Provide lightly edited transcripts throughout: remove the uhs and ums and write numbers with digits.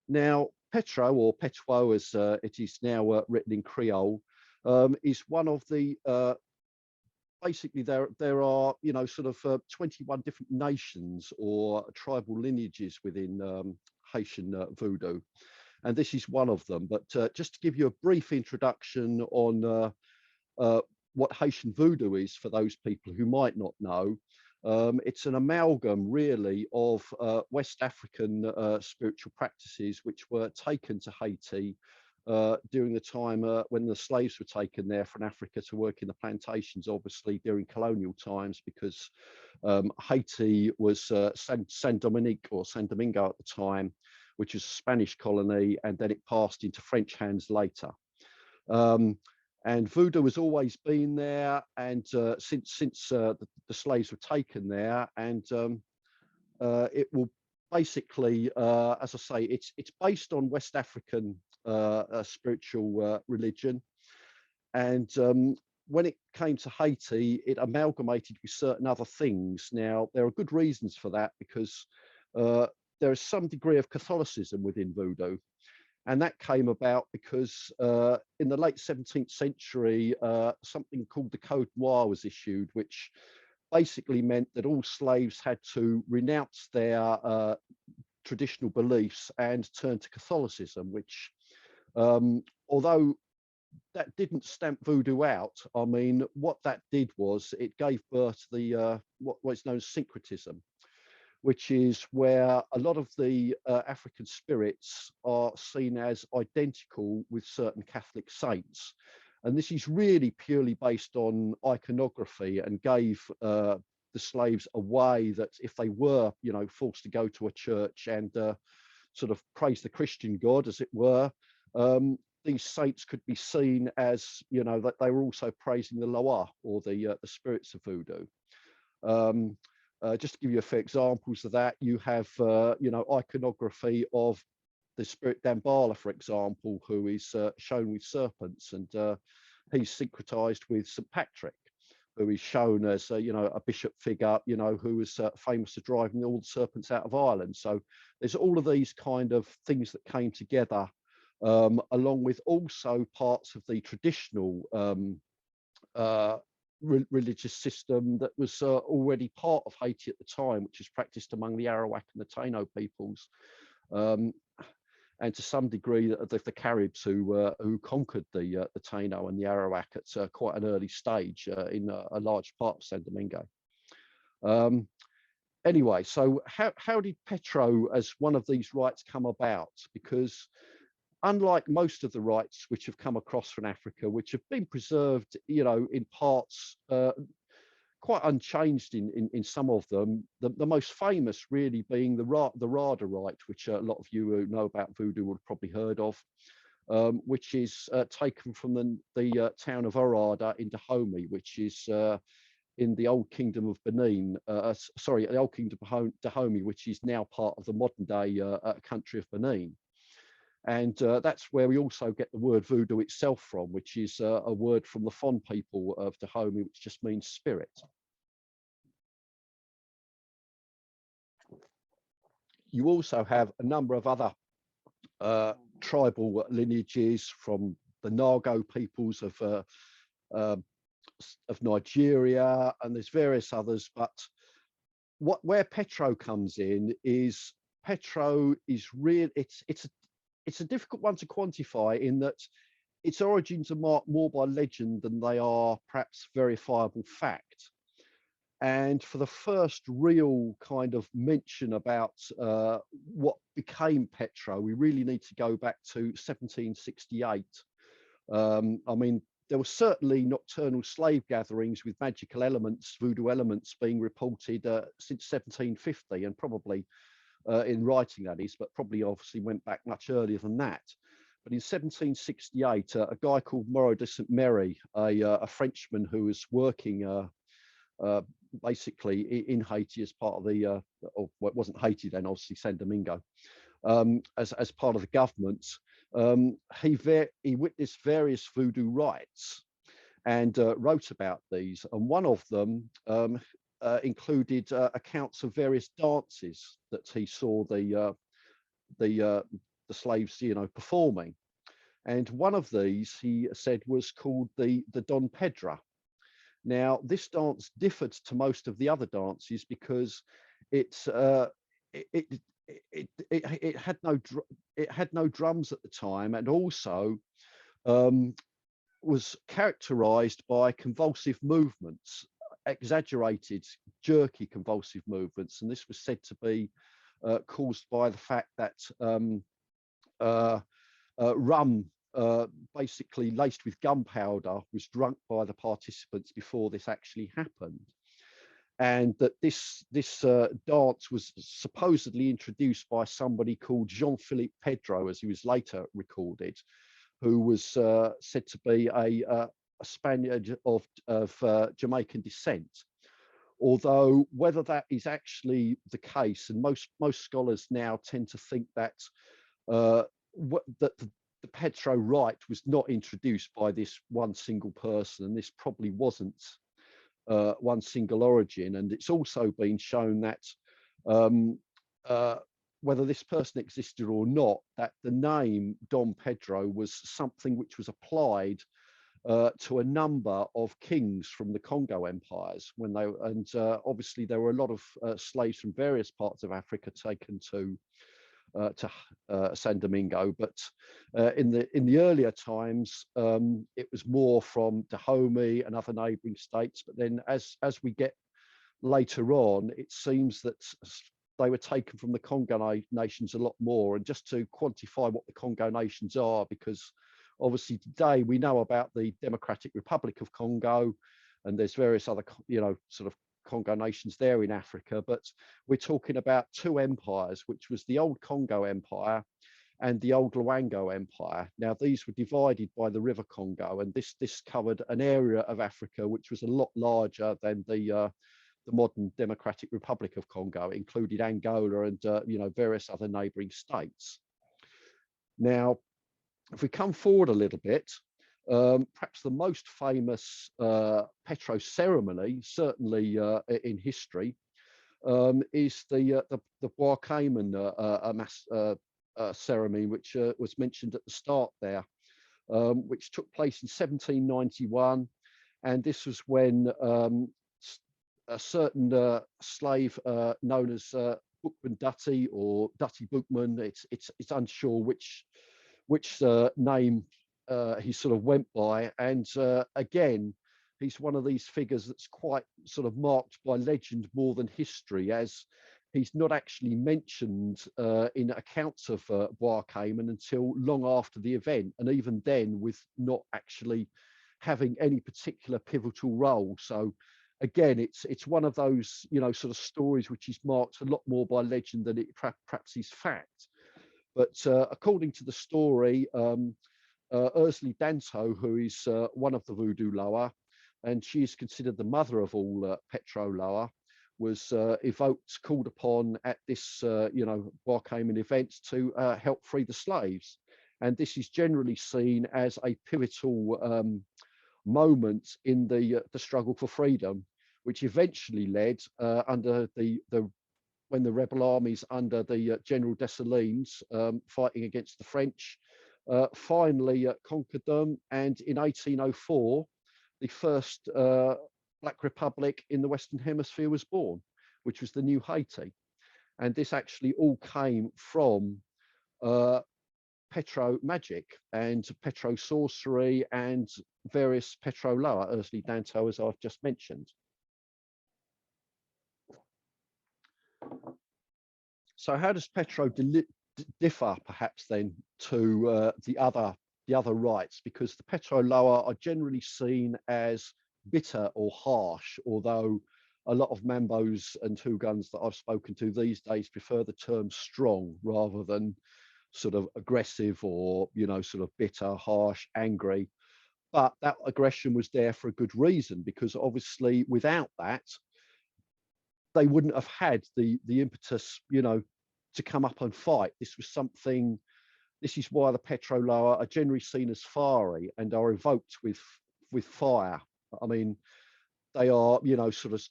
Now, Petro, or Petwo as it is now written in Creole, is one of the basically there are, you know, sort of 21 different nations or tribal lineages within Haitian Voodoo, and this is one of them. But just to give you a brief introduction on what Haitian Voodoo is for those people who might not know, it's an amalgam really of West African spiritual practices which were taken to Haiti during the time when the slaves were taken there from Africa to work in the plantations, obviously during colonial times, because Haiti was Saint-Domingue or Saint-Domingue at the time, which was a Spanish colony, and then it passed into French hands later. And voodoo has always been there, and since the slaves were taken there, and it will basically, as I say, it's based on West African spiritual religion, and when it came to Haiti, it amalgamated with certain other things. Now, there are good reasons for that, because there is some degree of Catholicism within voodoo. And that came about because in the late 17th century, something called the Code Noir was issued, which basically meant that all slaves had to renounce their traditional beliefs and turn to Catholicism, which, although that didn't stamp voodoo out, I mean, what that did was it gave birth to the what's known as syncretism, which is where a lot of the African spirits are seen as identical with certain Catholic saints. And this is really purely based on iconography, and gave the slaves a way that if they were, you know, forced to go to a church and sort of praise the Christian God, as it were, these saints could be seen as, you know, that they were also praising the Loa, or the spirits of voodoo. Just to give you a few examples of that, you have, you know, iconography of the spirit Dambala, for example, who is shown with serpents, and he's syncretized with St. Patrick, who is shown as, you know, a bishop figure, you know, who was famous for driving all the serpents out of Ireland. So there's all of these kind of things that came together, along with also parts of the traditional religious system that was already part of Haiti at the time, which was practiced among the Arawak and the Taino peoples, and to some degree the Caribs who conquered the Taino and the Arawak at quite an early stage in a large part of Saint-Domingue. Anyway, so how did Petro as one of these rites come about? Because unlike most of the rites which have come across from Africa, which have been preserved, you know, in parts quite unchanged in some of them, the most famous really being the Rada rite, which a lot of you who know about voodoo would have probably heard of, which is taken from the town of Orada in Dahomey, which is in the old kingdom of Benin, sorry, the old kingdom of Dahomey, which is now part of the modern day country of Benin. And that's where we also get the word voodoo itself from, which is a word from the Fon people of Dahomey, which just means spirit. You also have a number of other tribal lineages from the Nago peoples of Nigeria, and there's various others. But where Petro comes in is Petro is real. It's a difficult one to quantify, in that its origins are marked more by legend than they are perhaps verifiable fact. And for the first real kind of mention about what became Petro, we really need to go back to 1768. I mean, there were certainly nocturnal slave gatherings with magical elements, voodoo elements, being reported since 1750, and probably in writing, that is, but probably obviously went back much earlier than that. But in 1768, a guy called Moreau de Saint Mary, a Frenchman who was working basically in Haiti as part of the, well, it wasn't Haiti then, obviously Saint-Domingue, as part of the government, he witnessed various voodoo rites and wrote about these. And one of them included accounts of various dances that he saw the the slaves, you know, performing. And one of these, he said, was called the Don Pedra. Now, this dance differed to most of the other dances because it's it had no drums at the time, and also was characterized by convulsive movements, exaggerated, jerky convulsive movements, and this was said to be caused by the fact that rum, basically laced with gunpowder, was drunk by the participants before this actually happened, and that this dance was supposedly introduced by somebody called Jean-Philippe Petro, as he was later recorded, who was said to be a Spaniard of Jamaican descent. Although whether that is actually the case, and most scholars now tend to think that that the Petro rite was not introduced by this one single person, and this probably wasn't one single origin. And it's also been shown that whether this person existed or not, that the name Dom Pedro was something which was applied to a number of kings from the Congo empires when they, and obviously there were a lot of slaves from various parts of Africa taken to Saint-Domingue, but in the earlier times it was more from Dahomey and other neighbouring states. But then as we get later on, it seems that they were taken from the Congo nations a lot more. And just to quantify what the Congo nations are, because obviously today we know about the Democratic Republic of Congo, and there's various other, you know, sort of Congo nations there in Africa, but we're talking about two empires, which was the old Congo Empire and the old Luango Empire. Now, these were divided by the River Congo, and this covered an area of Africa which was a lot larger than the modern Democratic Republic of Congo. It included Angola and you know, various other neighbouring states. Now, if we come forward a little bit, perhaps the most famous Petro ceremony, certainly in history, is the Bois ceremony, which was mentioned at the start there, which took place in 1791, and this was when a certain slave known as Bookman Dutty or Dutty Bookman, it's unsure which name he sort of went by, and again, he's one of these figures that's quite sort of marked by legend more than history, as he's not actually mentioned in accounts of Bois Cayman until long after the event, and even then with not actually having any particular pivotal role. So again, it's one of those, you know, sort of stories which is marked a lot more by legend than it perhaps is fact. But according to the story, Ursula Danto, who is one of the Voodoo Loa, and she is considered the mother of all Petro Loa, was evoked, called upon at this, you know, Bois Cayman event to help free the slaves. And this is generally seen as a pivotal moment in the struggle for freedom, which eventually led under when the rebel armies under the General Dessalines fighting against the French finally conquered them, and in 1804 the first Black Republic in the Western Hemisphere was born, which was the New Haiti. And this actually all came from Petro magic and Petro sorcery and various Petro Loa, Ursula Danto, as I've just mentioned. So how does Petro differ perhaps then to the other rites? Because the Petro Loa are generally seen as bitter or harsh, although a lot of Mambos and Huguns that I've spoken to these days prefer the term strong rather than sort of aggressive or, you know, sort of bitter, harsh, angry. But that aggression was there for a good reason, because obviously without that, they wouldn't have had the impetus, you know, to come up and fight. This was something, this is why the Petro Loa are generally seen as fiery and are evoked with fire. I mean, they are, you know, sort of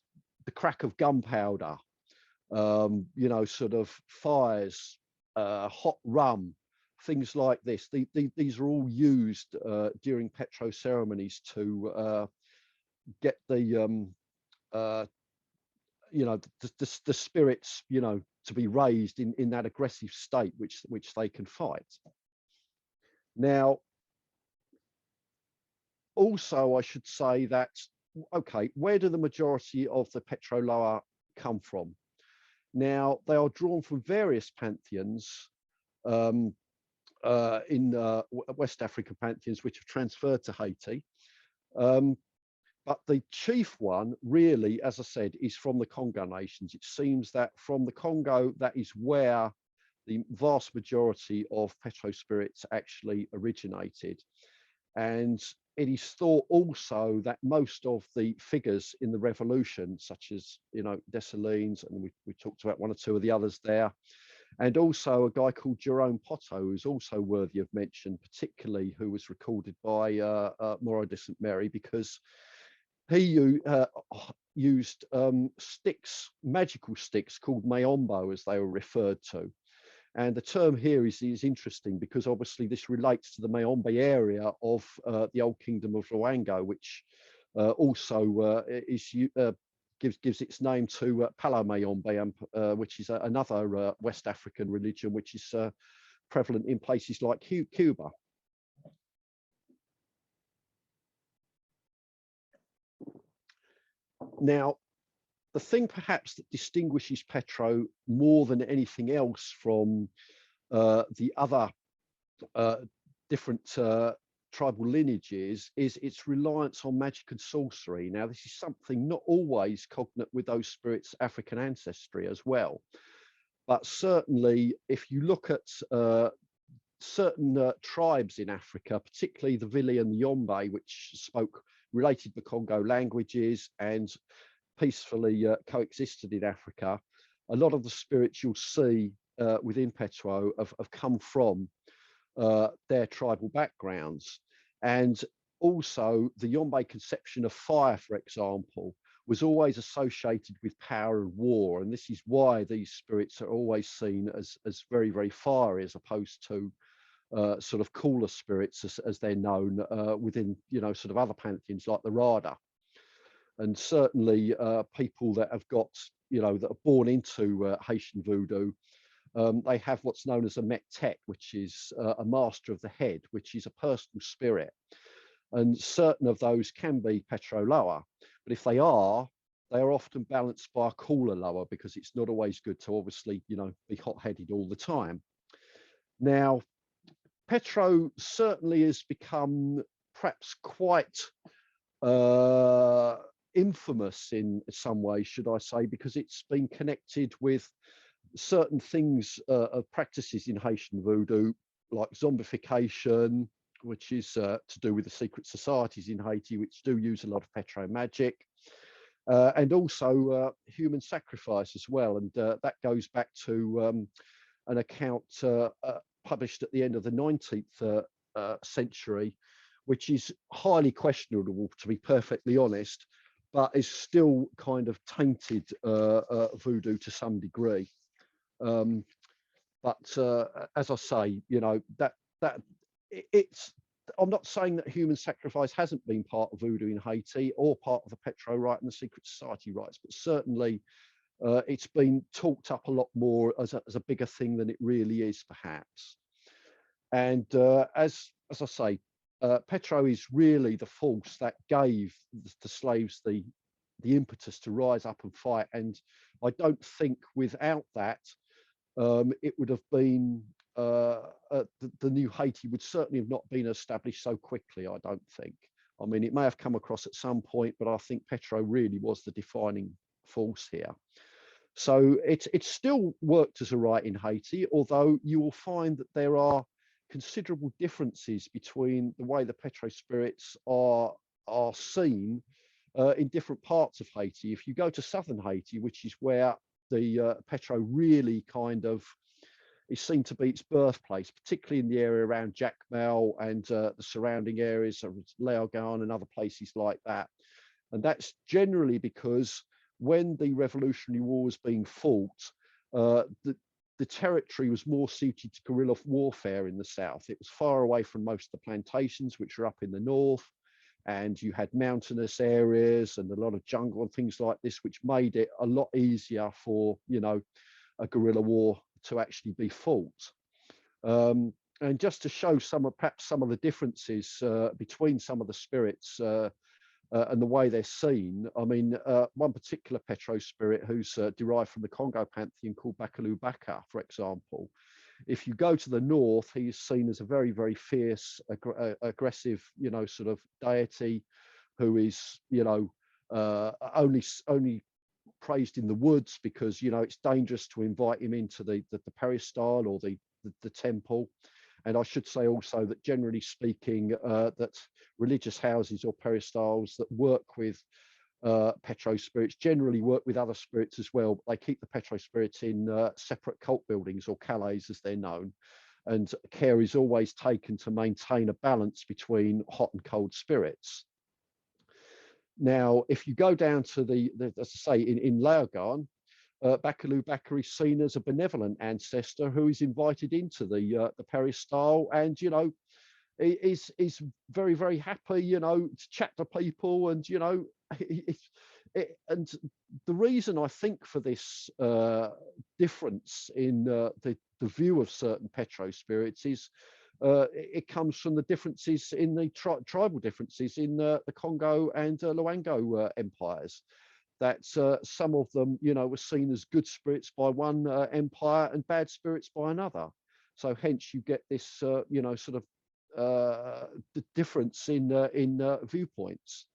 the crack of gunpowder, you know, sort of fires, hot rum, things like this. These are all used during Petro ceremonies to get the the spirits, to be raised in that aggressive state which they can fight. Now, also, I should say that, okay, where do the majority of the Petro Loa come from? Now, they are drawn from various pantheons in West African pantheons, which have transferred to Haiti. But the chief one, really, as I said, is from the Congo nations. It seems that from the Congo, that is where the vast majority of Petro spirits actually originated. And it is thought also that most of the figures in the revolution, such as, Dessalines, and we talked about one or two of the others there, and also a guy called Jerome Potto, who's also worthy of mention, particularly who was recorded by Moreau de St. Mary, because he used sticks, magical sticks called mayombo, as they were referred to. And the term here is interesting because obviously this relates to the Mayombe area of the old kingdom of Luango, which also gives its name to Palo Mayombe, which is another West African religion, which is prevalent in places like Cuba. Now, the thing perhaps that distinguishes Petro more than anything else from the other different tribal lineages is its reliance on magic and sorcery. Now, this is something not always cognate with those spirits' African ancestry as well. But certainly, if you look at certain tribes in Africa, particularly the Vili and the Yombe, which spoke related the Congo languages and peacefully coexisted in Africa, a lot of the spirits you'll see within Petwo have come from their tribal backgrounds. And also the Yombe conception of fire, for example, was always associated with power and war. And this is why these spirits are always seen as very, very fiery, as opposed to sort of cooler spirits as they're known within, sort of other pantheons like the Rada. And certainly people that have got, that are born into Haitian Voodoo, they have what's known as a Metet, which is a master of the head, which is a personal spirit. And certain of those can be Petro Loa, but if they are often balanced by a cooler Loa, because it's not always good to obviously, be hot-headed all the time. Now, Petro certainly has become perhaps quite infamous in some way, should I say, because it's been connected with certain things of practices in Haitian Voodoo, like zombification, which is to do with the secret societies in Haiti, which do use a lot of Petro magic, and also human sacrifice as well. And that goes back to an account published at the end of the 19th century, which is highly questionable, to be perfectly honest, but is still kind of tainted voodoo to some degree. But as I say, I'm not saying that human sacrifice hasn't been part of voodoo in Haiti or part of the Petro rite and the secret society rites, but certainly it's been talked up a lot more as a bigger thing than it really is, perhaps. And as I say, Petro is really the force that gave the slaves the impetus to rise up and fight. And I don't think without that, it would have been, the new Haiti would certainly have not been established so quickly, I don't think. I mean, it may have come across at some point, but I think Petro really was the defining force here. So it's still worked as a rite in Haiti, although you will find that there are considerable differences between the way the Petro spirits are seen in different parts of Haiti. If you go to southern Haiti, which is where the Petro really kind of is seen to be its birthplace, particularly in the area around Jacmel and the surrounding areas of Laogan and other places like that. And that's generally because when the Revolutionary War was being fought, the territory was more suited to guerrilla warfare in the south. It was far away from most of the plantations, which are up in the north, and you had mountainous areas and a lot of jungle and things like this, which made it a lot easier for, you know, a guerrilla war to actually be fought. And just to show perhaps some of the differences between some of the spirits and the way they're seen. I mean, one particular Petro spirit who's derived from the Congo pantheon called Bakulu-Baka, for example. If you go to the north, he's seen as a very, very fierce, aggressive, you know, sort of deity who is, you know, only praised in the woods because, you know, it's dangerous to invite him into the peristyle or the temple. And I should say also that generally speaking, that religious houses or peristyles that work with Petro spirits generally work with other spirits as well. But they keep the Petro spirits in separate cult buildings, or chalets as they're known. And care is always taken to maintain a balance between hot and cold spirits. Now, if you go down to as I say, in Laogan, Bakulu-Baka is seen as a benevolent ancestor who is invited into the peristyle, and, you know, is very, very happy, you know, to chat to people, and, you know, and the reason I think for this difference in the view of certain Petro spirits is it comes from the differences in the tribal differences in the Congo and Luango empires. That some of them, you know, were seen as good spirits by one empire and bad spirits by another. So hence you get this, you know, sort of the difference in viewpoints.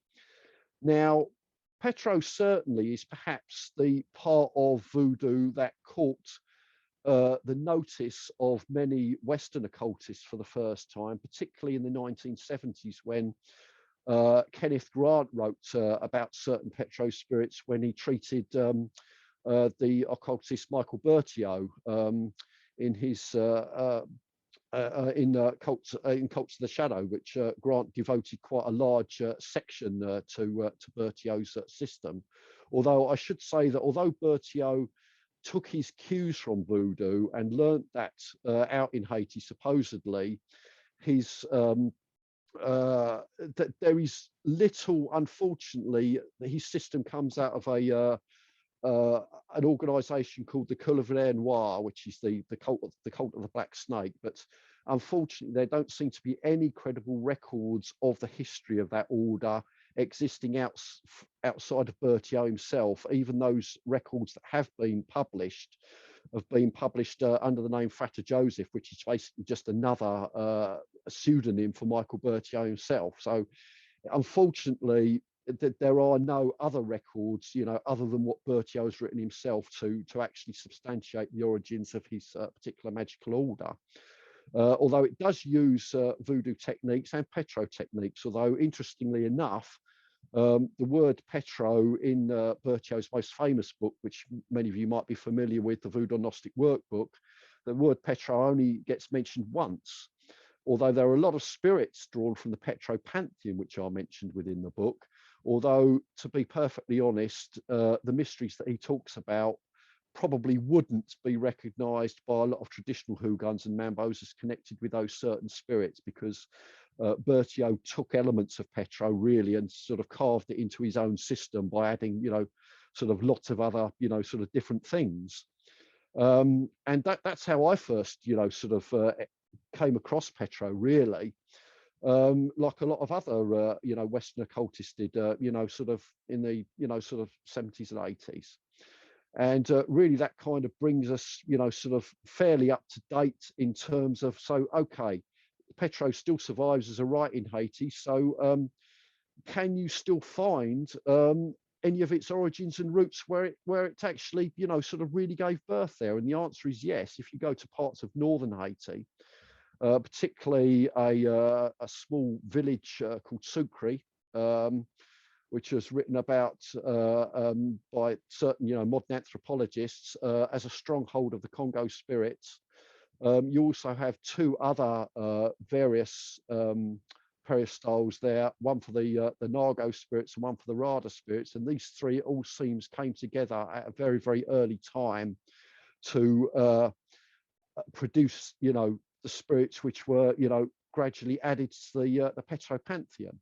Now, Petro certainly is perhaps the part of voodoo that caught the notice of many Western occultists for the first time, particularly in the 1970s when Kenneth Grant wrote about certain Petro spirits when he treated the occultist Michael Bertio in his Cults of the Shadow, which Grant devoted quite a large section to Bertio's system. Although I should say that although Bertio took his cues from voodoo and learnt that out in Haiti, supposedly, that there is little, unfortunately, his system comes out of an organization called the Couleur Noir, which is the cult of the Black Snake. But unfortunately, there don't seem to be any credible records of the history of that order existing outside of Bertio himself. Even those records that have been published under the name Frater Joseph, which is basically just another pseudonym for Michael Bertio himself. So unfortunately, there are no other records, you know, other than what Bertio has written himself to actually substantiate the origins of his particular magical order. Although it does use voodoo techniques and Petro techniques, although interestingly enough, the word Petro in Bertio's most famous book, which many of you might be familiar with, the Voodoo Gnostic Workbook, the word Petro only gets mentioned once. Although there are a lot of spirits drawn from the Petro pantheon, which are mentioned within the book. Although, to be perfectly honest, the mysteries that he talks about probably wouldn't be recognized by a lot of traditional Hugans and Mambos as connected with those certain spirits, because Bertio took elements of Petro really and sort of carved it into his own system by adding, you know, sort of lots of other, you know, sort of different things. And that's how I first, you know, sort of came across Petro really. Like a lot of other, you know, Western occultists did, you know, sort of in the, you know, sort of 70s and 80s. And really that kind of brings us, you know, sort of fairly up to date in terms of, so, okay, Petro still survives as a rite in Haiti. So can you still find any of its origins and roots where it actually, you know, sort of really gave birth there? And the answer is yes. If you go to parts of northern Haiti, particularly a small village called Syncretism, which was written about by certain, you know, modern anthropologists as a stronghold of the Congo spirits. You also have two other various peristyles there, one for the Nago spirits and one for the Rada spirits, and these three all came together at a very, very early time to produce, you know, the spirits which were, you know, gradually added to the Petro pantheon.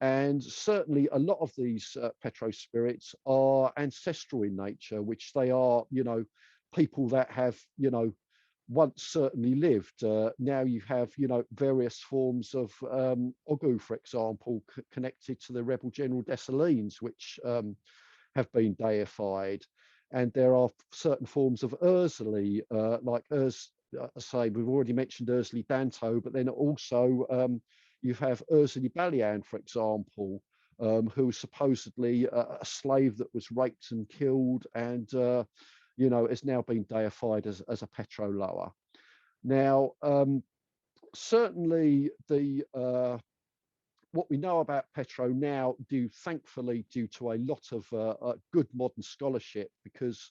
And certainly a lot of these Petro spirits are ancestral in nature, which they are, you know, people that have, you know, once certainly lived. Now you have, you know, various forms of Ogu, for example, connected to the rebel General Dessalines, which have been deified. And there are certain forms of Ursuli, like say, we've already mentioned Ursuli Danto, but then also you have Ursuli Balian, for example, who was supposedly a slave that was raped and killed, and you know, has now been deified as a Petro lower. Now, certainly the what we know about Petro now, thankfully, due to a lot of good modern scholarship, because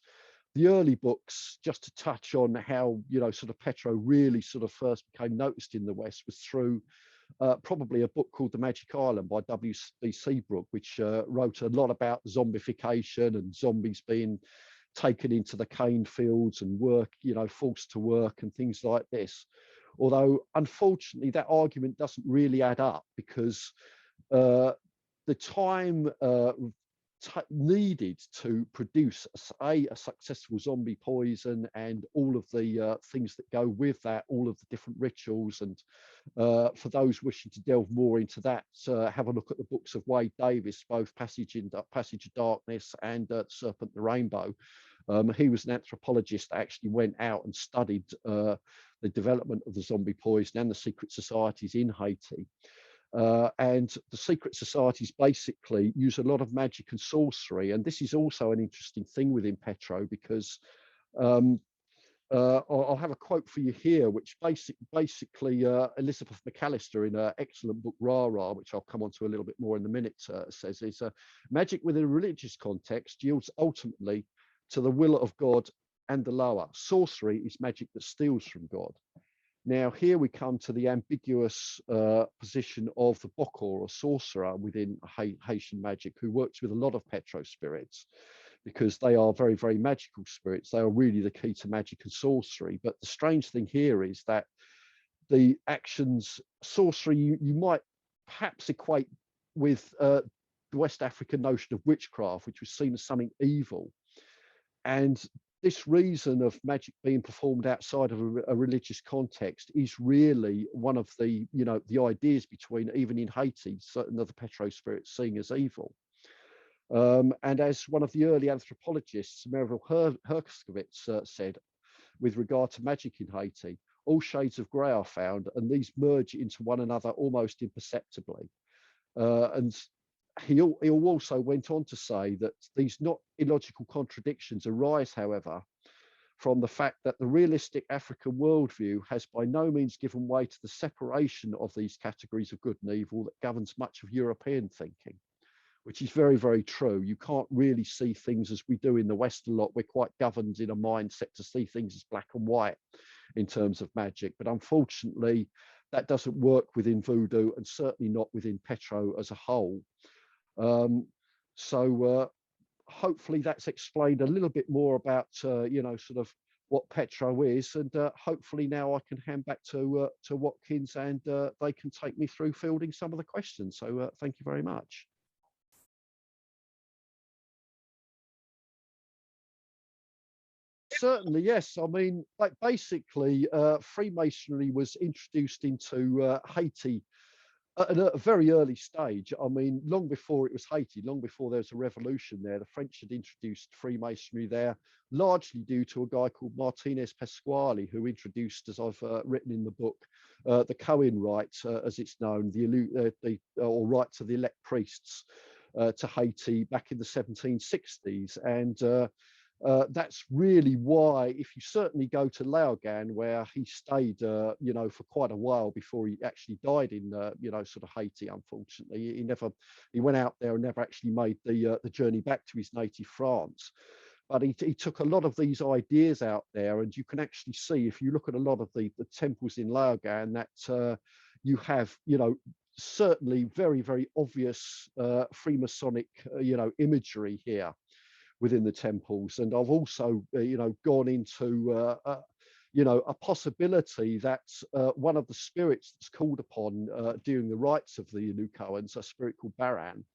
the early books, just to touch on how, you know, sort of Petro really sort of first became noticed in the West, was through probably a book called The Magic Island by W.B. Seabrook, which wrote a lot about zombification and zombies being taken into the cane fields and work, you know, forced to work and things like this. Although, unfortunately, that argument doesn't really add up, because the time needed to produce a successful zombie poison and all of the things that go with that, all of the different rituals. And for those wishing to delve more into that, have a look at the books of Wade Davis, both Passage of Darkness and Serpent the Rainbow. He was an anthropologist that actually went out and studied the development of the zombie poison and the secret societies in Haiti. And the secret societies basically use a lot of magic and sorcery. And this is also an interesting thing within Petro, because I'll have a quote for you here, which basically Elizabeth McAllister, in her excellent book Rara, which I'll come on to a little bit more in a minute, says is magic within a religious context yields ultimately to the will of God and the lower. Sorcery is magic that steals from God. Now, here we come to the ambiguous position of the Bokor, or sorcerer, within Haitian magic, who works with a lot of Petro spirits, because they are very, very magical spirits. They are really the key to magic and sorcery. But the strange thing here is that the actions, sorcery, you might perhaps equate with the West African notion of witchcraft, which was seen as something evil. And this reason of magic being performed outside of a religious context is really one of the, you know, the ideas between, even in Haiti, certain of the Petro spirits seen as evil. And as one of the early anthropologists, Merivale Herskovits, said, with regard to magic in Haiti, all shades of grey are found, and these merge into one another almost imperceptibly. And he also went on to say that these not illogical contradictions arise, however, from the fact that the realistic African worldview has by no means given way to the separation of these categories of good and evil that governs much of European thinking, which is very, very true. You can't really see things as we do in the West a lot. We're quite governed in a mindset to see things as black and white in terms of magic. But unfortunately, that doesn't work within voodoo, and certainly not within Petro as a whole. So hopefully that's explained a little bit more about, you know, sort of what Petro is. And hopefully now I can hand back to Watkins, and they can take me through fielding some of the questions. So thank you very much. Certainly, yes. I mean, like basically, Freemasonry was introduced into Haiti at a very early stage. I mean, long before it was Haiti, long before there was a revolution there, the French had introduced Freemasonry there, largely due to a guy called Martinez Pasquale, who introduced, as I've written in the book, the Cohen rite, as it's known, or rite to the elect priests to Haiti back in the 1760s. And that's really why, if you certainly go to Laogan, where he stayed, you know, for quite a while before he actually died in, you know, sort of Haiti. Unfortunately, he went out there and never actually made the journey back to his native France. But he took a lot of these ideas out there, and you can actually see, if you look at a lot of the temples in Laogan, that you have, you know, certainly very, very obvious Freemasonic, you know, imagery here, within the temples. And I've also, gone into, a possibility that one of the spirits that's called upon during the rites of the Inukoans, a spirit called Baran,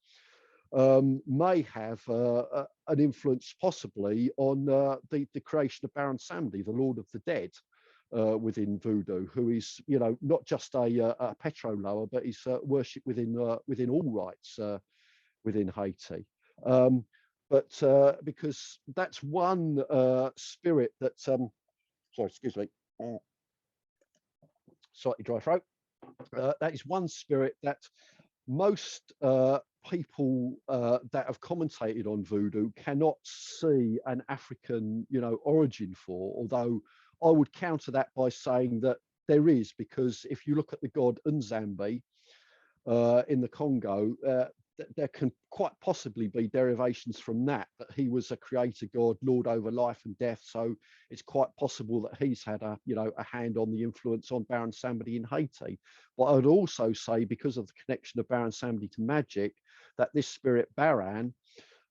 may have an influence possibly on the creation of Baron Samedi, the Lord of the Dead, within Voodoo, who is, not just a Petro lover, but is worshipped within all rites within Haiti. But because that's one spirit that, sorry, excuse me, slightly dry throat. That is one spirit that most people that have commentated on Voodoo cannot see an African, origin for, although I would counter that by saying that there is, because if you look at the god Nzambi in the Congo, there can quite possibly be derivations from that he was a creator god, lord over life and death. So it's quite possible that he's had a hand on the influence on Baron Samedi in Haiti. But I would also say, because of the connection of Baron Samedi to magic, that this spirit Baran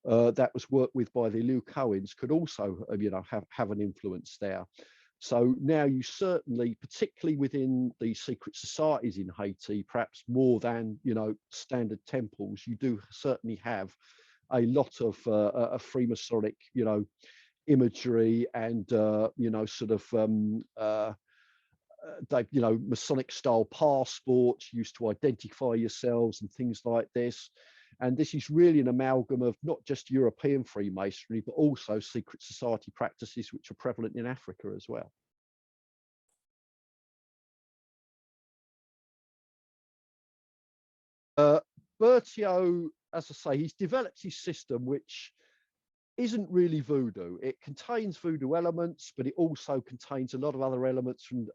that was worked with by the Inukoans could also have an influence there. So now you certainly, particularly within the secret societies in Haiti, perhaps more than, standard temples, you do certainly have a lot of Freemasonic, imagery and, Masonic style passports used to identify yourselves and things like this. And this is really an amalgam of not just European Freemasonry, but also secret society practices which are prevalent in Africa as well. Bertio, as I say, he's developed his system, which isn't really Voodoo. It contains Voodoo elements, but it also contains a lot of other elements from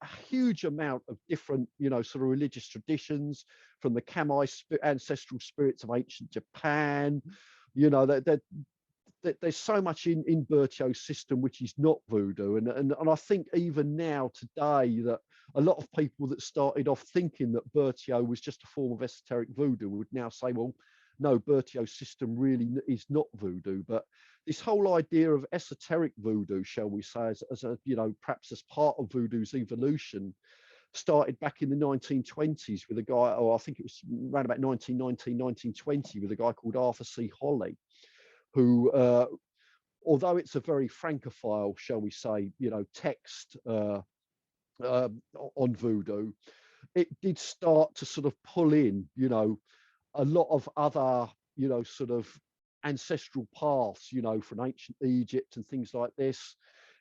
a huge amount of different, sort of religious traditions, from the Kami ancestral spirits of ancient Japan. There's so much in Bertio's system which is not Voodoo, and I think even now today that a lot of people that started off thinking that Bertio was just a form of esoteric Voodoo would now say, well, no, Bertio's system really is not Voodoo. But this whole idea of esoteric Voodoo, shall we say, as a perhaps as part of Voodoo's evolution, started back in the 1920s with a guy, or I think it was around about 1919, 1920, with a guy called Arthur C. Holly, who, although it's a very francophile, shall we say, text on Voodoo, it did start to sort of pull in, a lot of other, sort of ancestral paths, from ancient Egypt and things like this.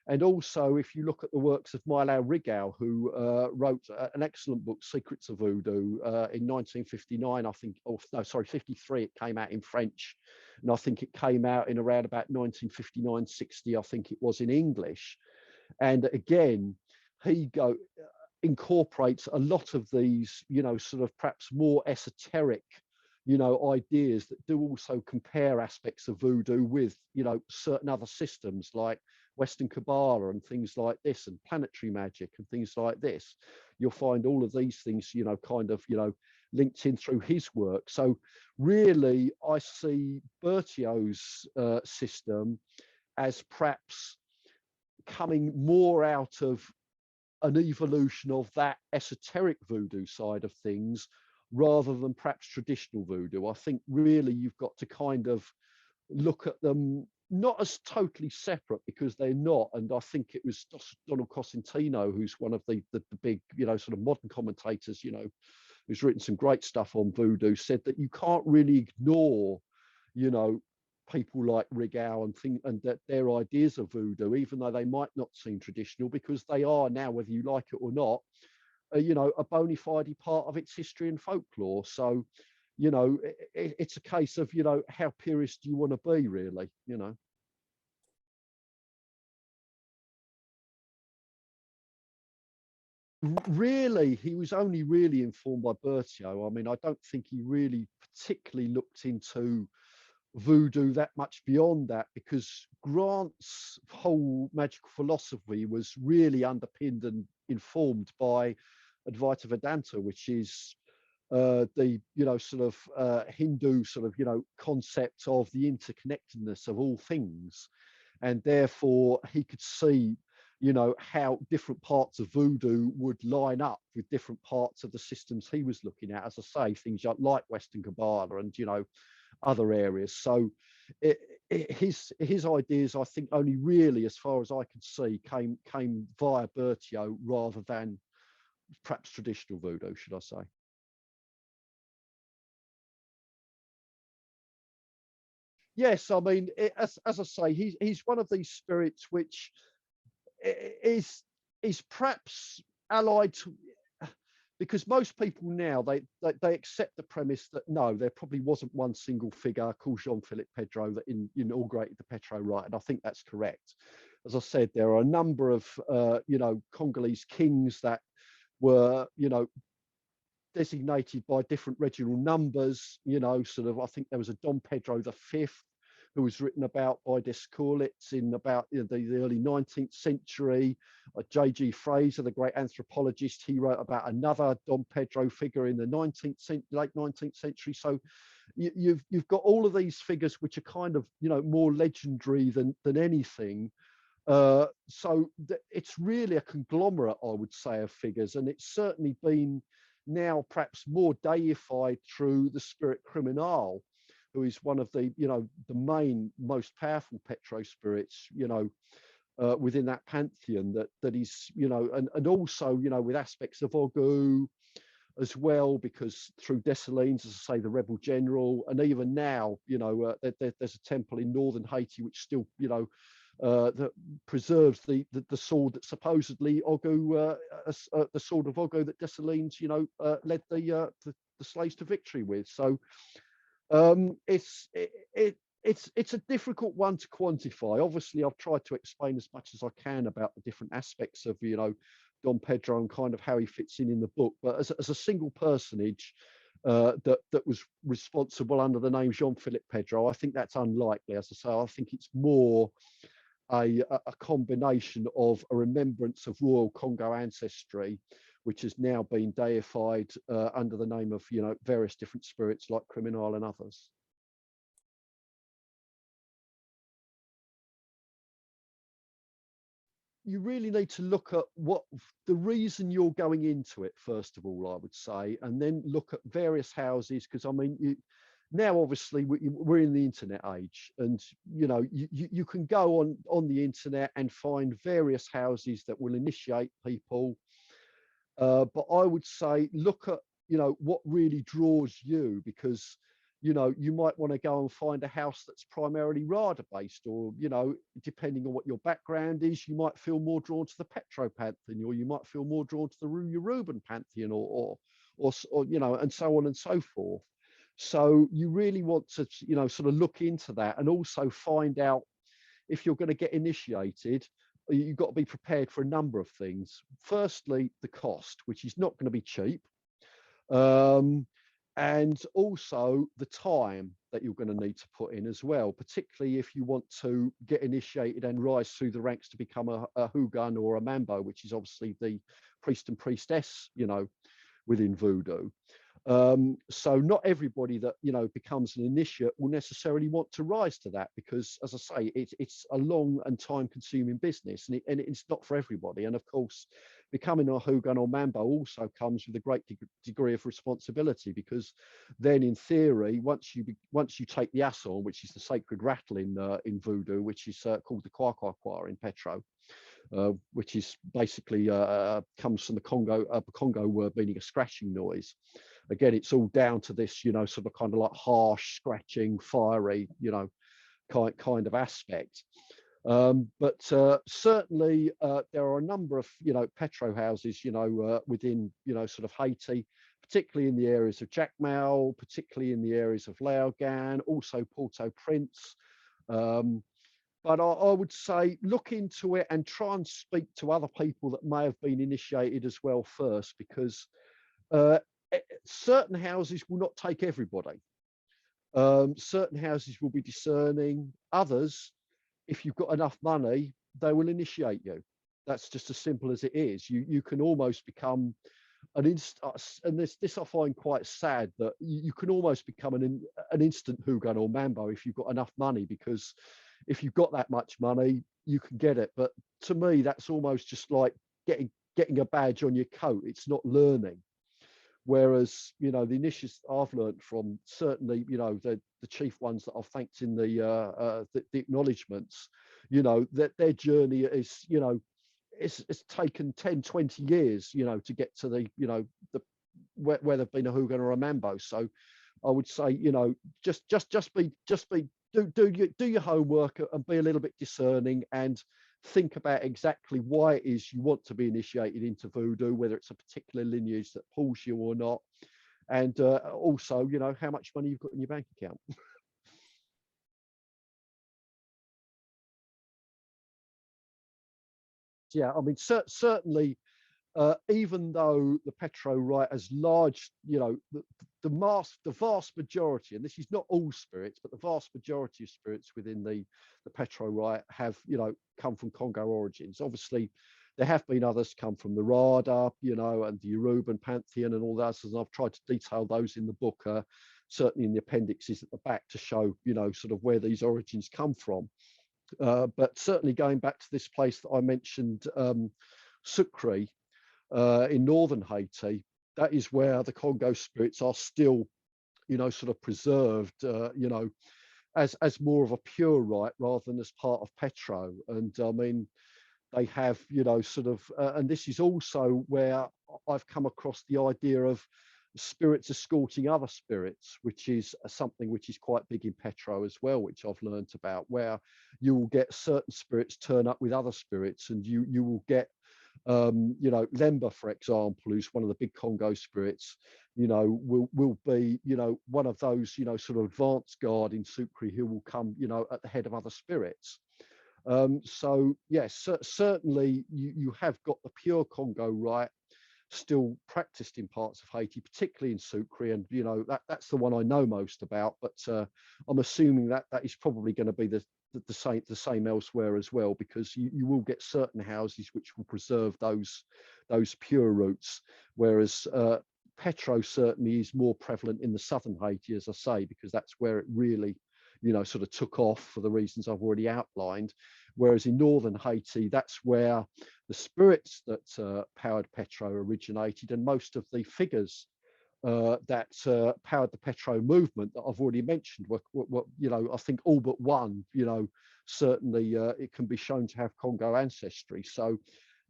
And also, if you look at the works of Milo Rigau, who wrote an excellent book, Secrets of Voodoo, in 1959, I think, or no, sorry, 53, it came out in French. And I think it came out in around about 1959, 60, I think it was, in English. And again, he incorporates a lot of these, sort of perhaps more esoteric, ideas that do also compare aspects of Voodoo with, certain other systems like Western Kabbalah and things like this, and planetary magic and things like this. You'll find all of these things, kind of, linked in through his work. So really, I see Bertio's system as perhaps coming more out of an evolution of that esoteric Voodoo side of things, rather than perhaps traditional Voodoo. I think really you've got to kind of look at them not as totally separate, because they're not. And I think it was Donald Cosentino, who's one of the big, sort of modern commentators, who's written some great stuff on Voodoo, said that you can't really ignore, people like Rigau and that their ideas of Voodoo, even though they might not seem traditional, because they are now, whether you like it or not, a bona fide part of its history and folklore. So, it's a case of, how purist do you want to be, really, Really, he was only really informed by Bertio. I mean, I don't think he really particularly looked into Voodoo that much beyond that, because Grant's whole magical philosophy was really underpinned and informed by Advaita Vedanta, which is the sort of Hindu sort of concept of the interconnectedness of all things, and therefore he could see how different parts of voodoo would line up with different parts of the systems he was looking at, as I say, things like Western Kabbalah and other areas. So his ideas, I think, only really, as far as I can see, came via Petwo rather than perhaps traditional voodoo, should I say. Yes, I mean, as I say, he's one of these spirits which is perhaps allied to, because most people now they accept the premise that no, there probably wasn't one single figure called Jean-Philippe Petro that inaugurated the Petro rite, and I think that's correct. As I said, there are a number of Congolese kings that were designated by different regional numbers. Sort of, I think there was a Dom Pedro V, who was written about by Descourlitz in about the early 19th century. J.G. Fraser, the great anthropologist, he wrote about another Dom Pedro figure in the late 19th century. So you've got all of these figures which are kind of more legendary than anything. So it's really a conglomerate, I would say, of figures, and it's certainly been now perhaps more deified through the spirit criminal, who is one of the the main, most powerful Petro spirits within that pantheon, that is and also with aspects of Ogu as well, because through Dessalines, as I say, the rebel general, and even now there's a temple in northern Haiti which still that preserves the sword that supposedly Ogu, the sword of Ogu that Dessalines led the slaves to victory with. So it's a difficult one to quantify. Obviously, I've tried to explain as much as I can about the different aspects of Dom Pedro and kind of how he fits in the book. But as a single personage that was responsible under the name Jean-Philippe Pedro, I think that's unlikely. As I say, I think it's more a combination of a remembrance of royal Congo ancestry, which has now been deified under the name of various different spirits like Criminal and others. You really need to look at what the reason you're going into it, first of all, I would say, and then look at various houses, because I mean, now obviously we're in the internet age, and you can go on the internet and find various houses that will initiate people. But I would say look at what really draws you, because you might want to go and find a house that's primarily Rada based, or depending on what your background is, you might feel more drawn to the Petro pantheon, or you might feel more drawn to the Yoruban pantheon, or and so on and so forth. So you really want to sort of look into that, and also find out if you're going to get initiated. You've got to be prepared for a number of things. Firstly, the cost, which is not going to be cheap. And also the time that you're going to need to put in as well, particularly if you want to get initiated and rise through the ranks to become a Hugun or a Mambo, which is obviously the priest and priestess, within voodoo. So not everybody that becomes an initiate will necessarily want to rise to that, because, as I say, it's a long and time-consuming business, and it's not for everybody. And of course, becoming a Hugun or Mambo also comes with a great degree of responsibility, because then, in theory, once you take the asson, which is the sacred rattle in voodoo, which is called the kwa in Petro, which is basically comes from the Congo word meaning a scratching noise. Again, it's all down to this, sort of kind of like harsh, scratching, fiery, kind of aspect. But certainly there are a number of, Petro houses, within, sort of Haiti, particularly in the areas of Jacmel, particularly in the areas of Laogan, also Port-au-Prince. But I would say look into it and try and speak to other people that may have been initiated as well first, because certain houses will not take everybody. Certain houses will be discerning. Others, if you've got enough money, they will initiate you. That's just as simple as it is. You can almost become and this I find quite sad, that you can almost become an instant Hugon or Mambo if you've got enough money, because if you've got that much money, you can get it. But to me, that's almost just like getting a badge on your coat. It's not learning. Whereas, you know, the initiates I've learned from, certainly, you know, the chief ones that I've thanked in the acknowledgements, you know, that their journey is, you know, it's taken 10, 20 years, you know, to get to the, you know, the where they've been a Hugon or a Mambo. So I would say, you know, just do your homework and be a little bit discerning, and think about exactly why it is you want to be initiated into voodoo, whether it's a particular lineage that pulls you or not, and also, you know, how much money you've got in your bank account. Yeah, I mean, certainly, even though the Petro rite has large, you know, the vast majority, and this is not all spirits, but the vast majority of spirits within the Petro rite have, you know, come from Congo origins. Obviously, there have been others come from the Rada, you know, and the Yoruban pantheon and all that. And I've tried to detail those in the book, certainly in the appendixes at the back, to show, you know, sort of where these origins come from. But certainly going back to this place that I mentioned, Sucre, in northern Haiti, that is where the Congo spirits are still, you know, sort of preserved, you know, as more of a pure rite rather than as part of Petro. And I mean, they have, you know, sort of, and this is also where I've come across the idea of spirits escorting other spirits, which is something which is quite big in Petro as well, which I've learned about, where you will get certain spirits turn up with other spirits, and you will get, you know, Lemba, for example, who's one of the big Congo spirits, you know, will be, you know, one of those, you know, sort of advanced guard in Sucre who will come, you know, at the head of other spirits. So yes, certainly you have got the pure Congo rite still practiced in parts of Haiti, particularly in Sucre, and you know, that's the one I know most about. But I'm assuming that is probably going to be the same elsewhere as well, because you will get certain houses which will preserve those pure roots, whereas Petro certainly is more prevalent in the southern Haiti, as I say, because that's where it really, you know, sort of took off for the reasons I've already outlined. Whereas in northern Haiti, that's where the spirits that powered Petro originated, and most of the figures that powered the Petro movement that I've already mentioned were, you know, I think all but one, you know, certainly it can be shown to have Congo ancestry. So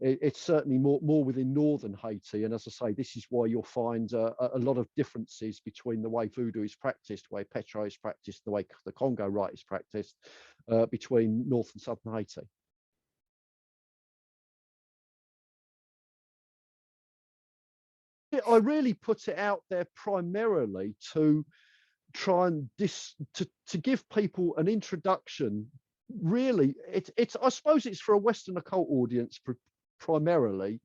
it's certainly more within northern Haiti. And as I say, this is why you'll find a lot of differences between the way voodoo is practiced, the way Petro is practiced, the way the Congo rite is practiced, between north and southern Haiti. I really put it out there primarily to try and to give people an introduction. Really, it's I suppose it's for a Western occult audience primarily,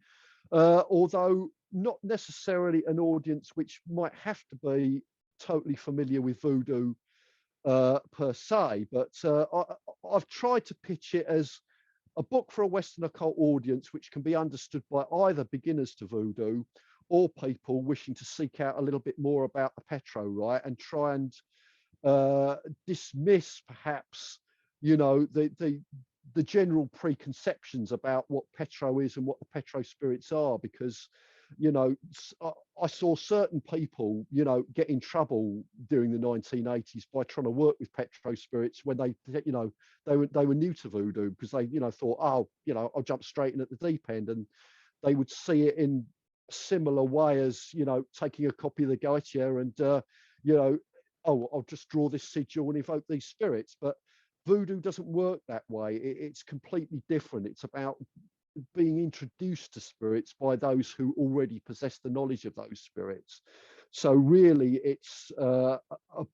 although not necessarily an audience which might have to be totally familiar with voodoo per se. But I've tried to pitch it as a book for a Western occult audience, which can be understood by either beginners to voodoo or people wishing to seek out a little bit more about the Petro rite and try and dismiss perhaps, you know, the general preconceptions about what Petro is and what the Petro spirits are, because, you know, I saw certain people, you know, get in trouble during the 1980s by trying to work with Petro spirits when they, you know, they were new to voodoo, because they, you know, thought, oh, you know, I'll jump straight in at the deep end, and they would see it in a similar way as, you know, taking a copy of the Gaetia and, you know, oh, I'll just draw this sigil and evoke these spirits. But voodoo doesn't work that way. It's completely different. It's about being introduced to spirits by those who already possess the knowledge of those spirits. So really, it's a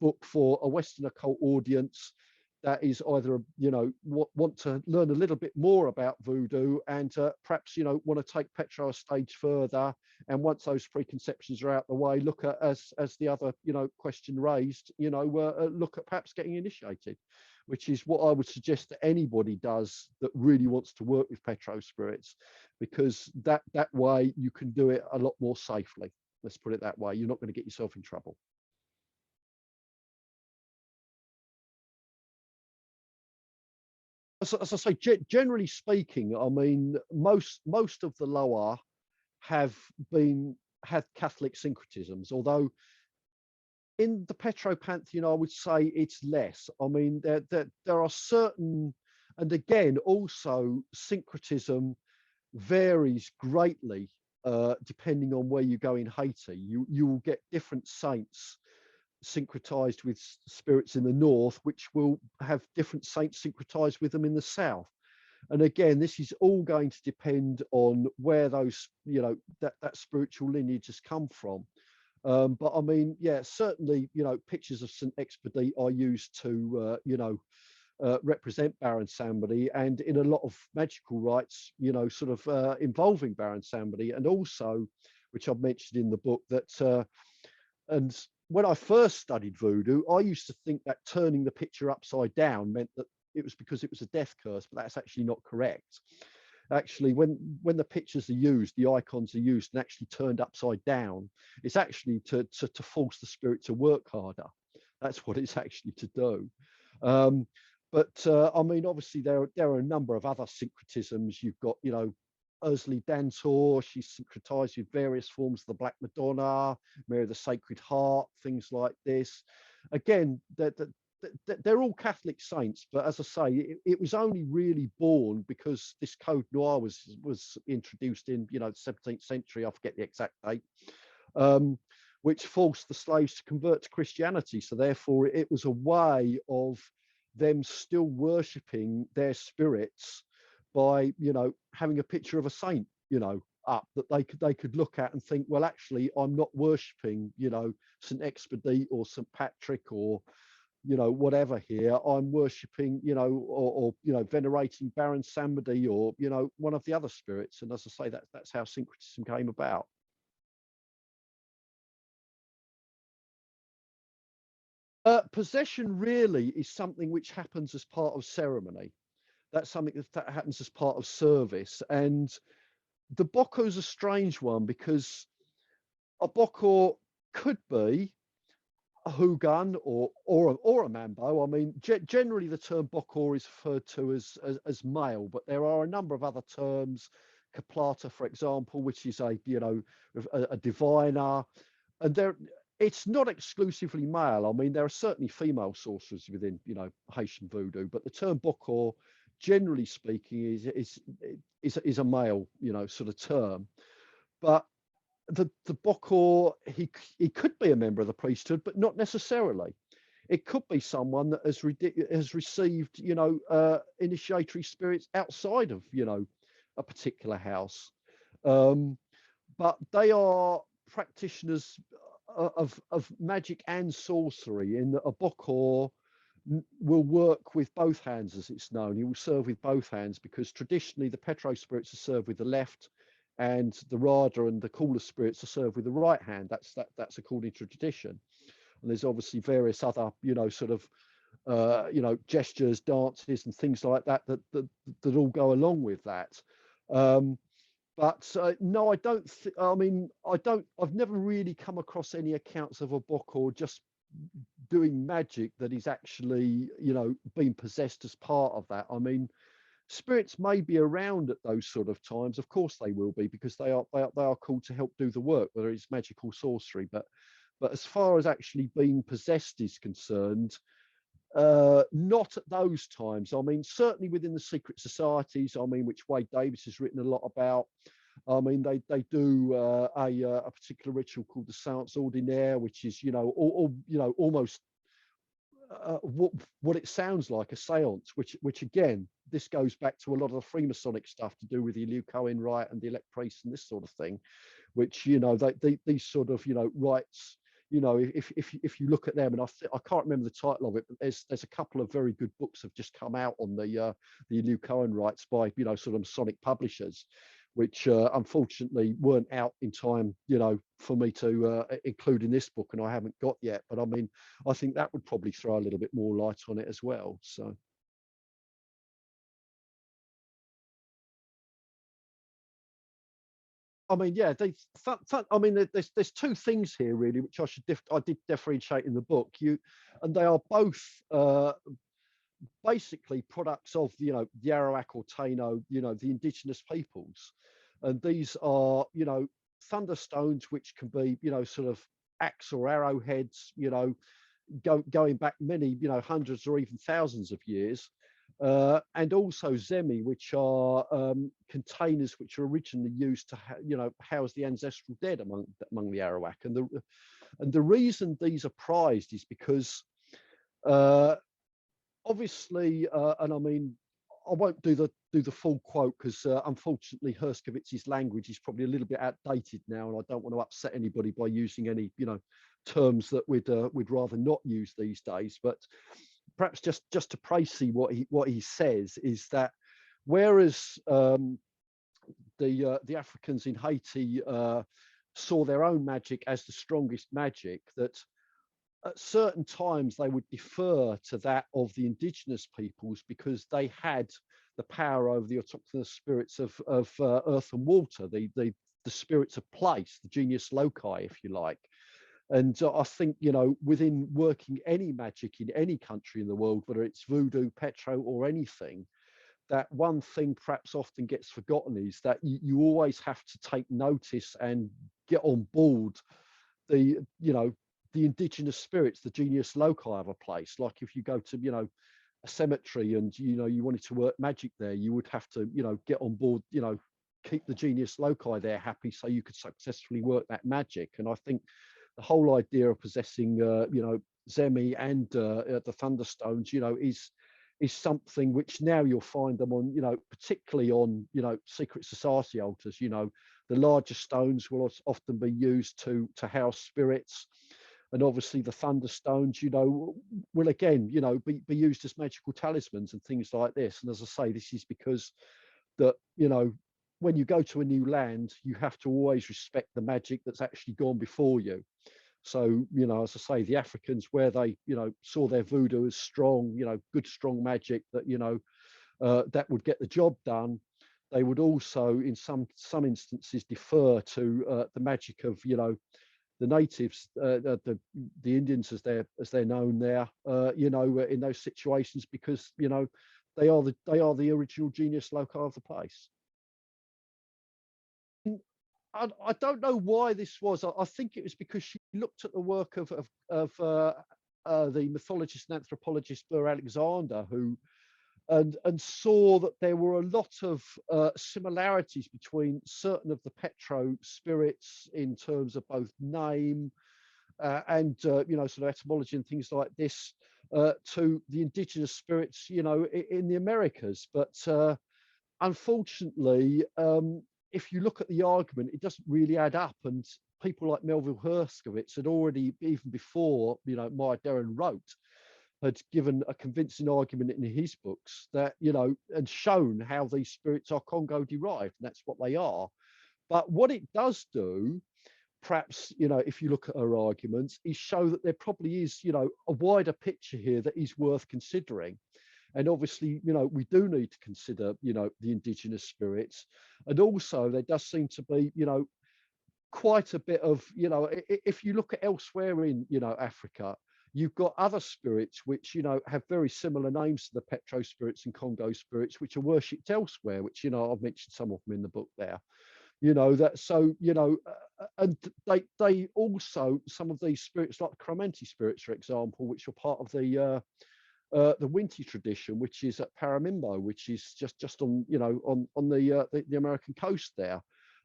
book for a Western occult audience that is either, you know, want to learn a little bit more about voodoo and perhaps, you know, want to take Petro a stage further. And once those preconceptions are out the way, look at, as the other, you know, question raised, you know, look at perhaps getting initiated, which is what I would suggest that anybody does that really wants to work with Petro spirits, because that way you can do it a lot more safely. Let's put it that way. You're not going to get yourself in trouble. As I say, generally speaking, I mean, most of the lower have had Catholic syncretisms, although in the Petro pantheon, I would say it's less. I mean, there are certain, and again, also syncretism varies greatly depending on where you go in Haiti. You will get different saints syncretized with spirits in the north, which will have different saints syncretized with them in the south. And again, this is all going to depend on where those, you know, that spiritual lineage has come from. But I mean, yeah, certainly, you know, pictures of St. Expedite are used to, you know, represent Baron Samedi, and in a lot of magical rites, you know, sort of involving Baron Samedi, and also, which I've mentioned in the book, that, and when I first studied voodoo, I used to think that turning the picture upside down meant that it was because it was a death curse, but that's actually not correct. Actually, when the pictures are used, the icons are used and actually turned upside down, it's actually to force the spirit to work harder. That's what it's actually to do. But I mean, obviously, there are a number of other syncretisms. You've got, you know, Ursula Dantor, she's syncretized with various forms of the Black Madonna, Mary of the Sacred Heart, things like this. Again, they're all Catholic saints, but as I say, it was only really born because this code noir was introduced in, you know, the 17th century. I forget the exact date, which forced the slaves to convert to Christianity. So therefore, it was a way of them still worshipping their spirits by, you know, having a picture of a saint, you know, up that they could look at and think, well, actually, I'm not worshipping, you know, St. Expedite or St. Patrick or, you know, whatever here. I'm worshipping, you know, or you know, venerating Baron Samedi or, you know, one of the other spirits. And as I say, that's how syncretism came about. Possession really is something which happens as part of ceremony. That's something that happens as part of service. And the Bokor is a strange one because a Bokor could be a Hugun or a Mambo. I mean, generally the term Bokor is referred to as male, but there are a number of other terms. Kaplata, for example, which is a, you know, a diviner, and there it's not exclusively male. I mean, there are certainly female sorcerers within, you know, Haitian voodoo, but the term Bokor, generally speaking, is a male, you know, sort of term. But the Bokor, he could be a member of the priesthood, but not necessarily. It could be someone that has received, you know, initiatory spirits outside of, you know, a particular house. But they are practitioners of magic and sorcery, in that a Bokor will work with both hands, as it's known. He will serve with both hands because traditionally the Petro spirits are served with the left, and the Rada and the cooler spirits are served with the right hand. That's according to tradition. And there's obviously various other, you know, sort of you know, gestures, dances, and things like that that all go along with that. But no, I don't. I mean, I've never really come across any accounts of a Bokor just doing magic that is actually, you know, being possessed as part of that. I mean, spirits may be around at those sort of times. Of course, they will be, because they are called to help do the work, whether it's magical sorcery. But as far as actually being possessed is concerned, not at those times. I mean, certainly within the secret societies, I mean, which Wade Davis has written a lot about. I mean, they do a particular ritual called the Séance Ordinaire, which is, you know, you know, almost what it sounds like, a séance. Which again, this goes back to a lot of the Freemasonic stuff to do with the Liu Cohen rite and the elect priests and this sort of thing. Which, you know, these sort of, you know, rites. You know, if you look at them, and I can't remember the title of it, but there's a couple of very good books have just come out on the Liu Cohen rites by, you know, sort of Masonic publishers, which unfortunately weren't out in time, you know, for me to include in this book, and I haven't got yet. But I mean, I think that would probably throw a little bit more light on it as well. So. I mean, yeah, I mean, there's two things here really, which I did differentiate in the book. And they are both basically products of the Arawak or Taino, the indigenous peoples, and these are thunderstones, which can be sort of axe or arrowheads, going back many hundreds or even thousands of years. And also zemi, which are containers which are originally used to house the ancestral dead among the Arawak. And the reason these are prized is because obviously, and I mean, I won't do the full quote because unfortunately Herscovitz's language is probably a little bit outdated now, and I don't want to upset anybody by using any terms that we'd rather not use these days. But perhaps just to précis what he says is that whereas the Africans in Haiti saw their own magic as the strongest magic, that at certain times they would defer to that of the indigenous peoples because they had the power over the autochthonous spirits of earth and water, the spirits of place, the genius loci, if you like. And I think, within working any magic in any country in the world, whether it's voodoo, petro, or anything, that one thing perhaps often gets forgotten is that you always have to take notice and get on board the indigenous spirits, the genius loci of a place. Like if you go to, a cemetery and, you wanted to work magic there, you would have to, get on board, keep the genius loci there happy so you could successfully work that magic. And I think the whole idea of possessing, zemi and the thunderstones, is something which now you'll find them on, particularly on, secret society altars. The larger stones will often be used to house spirits. And obviously the thunderstones, will again, be used as magical talismans and things like this. And as I say, this is because that, when you go to a new land, you have to always respect the magic that's actually gone before you. So, as I say, the Africans, where they, saw their voodoo as strong, good, strong magic that, that would get the job done, they would also, in some instances, defer to the magic of, the natives, the Indians, as they're known there, in those situations, because they are the original genius loci of the place. I don't know why this was. I think it was because she looked at the work of the mythologist and anthropologist Burr Alexander, who and saw that there were a lot of similarities between certain of the Petro spirits in terms of both name and sort of etymology and things like this to the indigenous spirits, in the Americas. But unfortunately, if you look at the argument, it doesn't really add up. And people like Melville Herskovitz had already, even before Maya Deren wrote, had given a convincing argument in his books that, and shown how these spirits are Congo derived, and that's what they are. But what it does do, perhaps, if you look at her arguments, is show that there probably is, a wider picture here that is worth considering. And obviously, we do need to consider, the indigenous spirits. And also there does seem to be, quite a bit of, if you look at elsewhere in, Africa, you've got other spirits which, have very similar names to the Petro spirits and Congo spirits, which are worshipped elsewhere, which, I've mentioned some of them in the book there. That, so, and they also, some of these spirits, like the Cromenti spirits, for example, which are part of the Winti tradition, which is at Paramimbo, which is just on on the American coast there.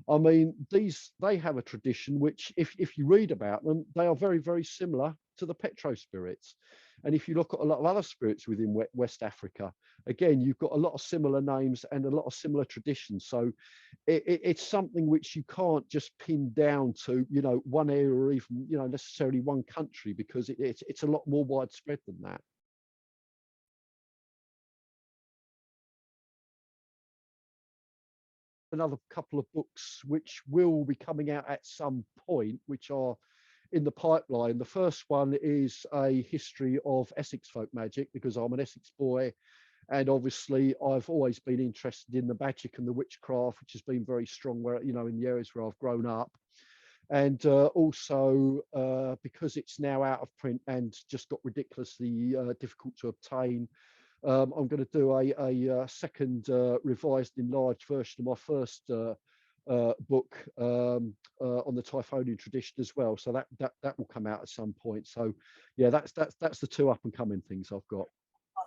I mean, they have a tradition which, if you read about them, they are very, very similar to the Petro spirits. And if you look at a lot of other spirits within West Africa, again, you've got a lot of similar names and a lot of similar traditions. So it's something which you can't just pin down to one area or even necessarily one country, because it's a lot more widespread than that. Another couple of books which will be coming out at some point, which are in the pipeline. The first one is a history of Essex folk magic, because I'm an Essex boy, And obviously, I've always been interested in the magic and the witchcraft, which has been very strong where, you know, in the areas where I've grown up. And also because it's now out of print and just got ridiculously difficult to obtain, I'm going to do a second revised, enlarged version of my first book on the Typhonian tradition as well. So that will come out at some point. So yeah, that's the two up and coming things I've got.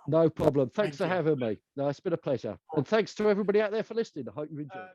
No problem. Thanks for having me. No, it's been a pleasure. And thanks to everybody out there for listening. I hope you enjoyed it.